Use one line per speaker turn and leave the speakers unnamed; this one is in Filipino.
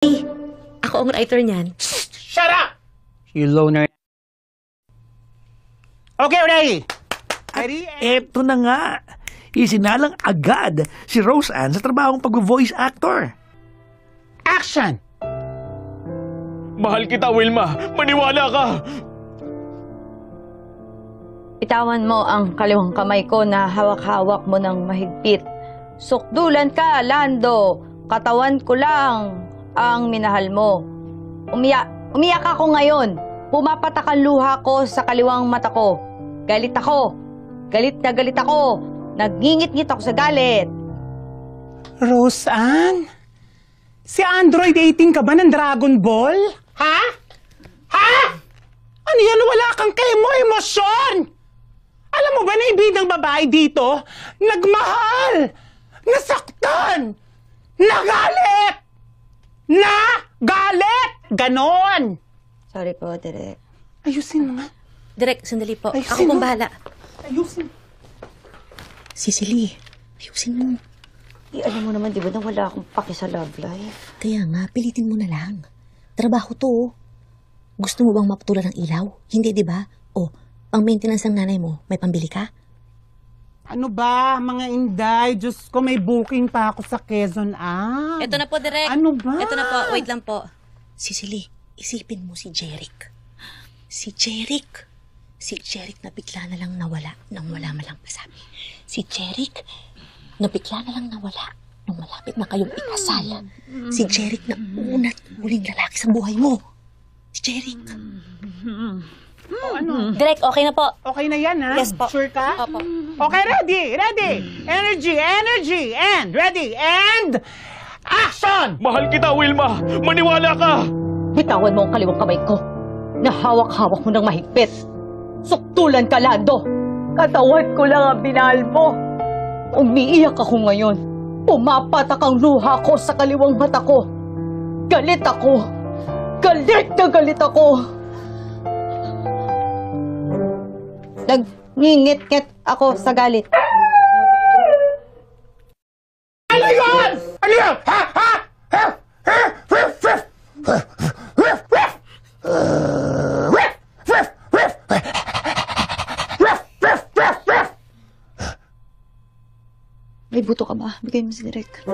Ako ang writer niyan.
Shut up! You loner. Okay, ready? Ready?
Eto na nga. Isinalang agad si Rose Ann sa trabahong pag-voice actor.
Action!
Mahal kita, Wilma. Maniwala ka.
Bitawan mo ang kaliwang kamay ko na hawak-hawak mo ng mahigpit. Sukdulan ka, Lando. Katawan ko lang ang minahal mo. Umiyak ako ngayon. Pumapatak ang luha ko sa kaliwang mata ko. Galit ako. Galit na galit ako. Nagngingit-ngit ako sa galit.
Rose Ann? Si Android 18 ka ba ng Dragon Ball? Ha? Ha? Ano yan? Wala kang emosyon! Alam mo ba na ibig ng babae dito? Nagmahal! Nasaktan! Nagalit! Nagalit! Ganon!
Sorry po, Direk.
Ayusin mo nga.
Direk, sandali po.
Ayusin
Ako pong
mo.
bahala.
Ayusin.
Cecily, ayusin mo.
Alam mo naman, di ba, na wala akong paki sa love life?
Kaya nga, pilitin mo na lang. Trabaho to, oh. Gusto mo bang maputulan ng ilaw? Hindi, di ba? O, pang maintenance ng nanay mo, may pambili ka?
Ano ba, mga inday? Diyos ko, may booking pa ako sa Quezon.
Ito na po, Direk.
Ano ba?
Ito na po. Wait lang po.
Cecily, isipin mo si Jeric. Si Jeric. Si Jeric na bigla na lang nawala nang wala malang pasabi. Si Jeric na bigla na lang nawala nung malapit na kayong ikasal. Si Jeric na una't huling lalaki sa buhay mo. Si Jeric.
Ano?
Direk, okay na po.
Okay na yan, ha?
Yes po.
Sure ka?
Opo.
Okay, ready, ready. Energy, energy, and ready, and action!
Mahal kita, Wilma. Maniwala ka.
Bitawan mo ang kaliwang kamay ko. Nahawak-hawak mo ng mahigpit. Suktulan ka, Lando. Katawan ko lang ang binahal mo. Umiiyak ako ngayon. Pumapatak ang luha ko sa kaliwang mata ko. Galit ako. Galit na galit ako. Nagngingit-ngit ako sa galit.
Ano yun? Ano yun? Ha? Ha? Ha? Ha? Riff, riff. Riff, riff. Riff, riff, riff. Riff, riff, riff, riff.
May buto ka ba? Bigay mo si Direk.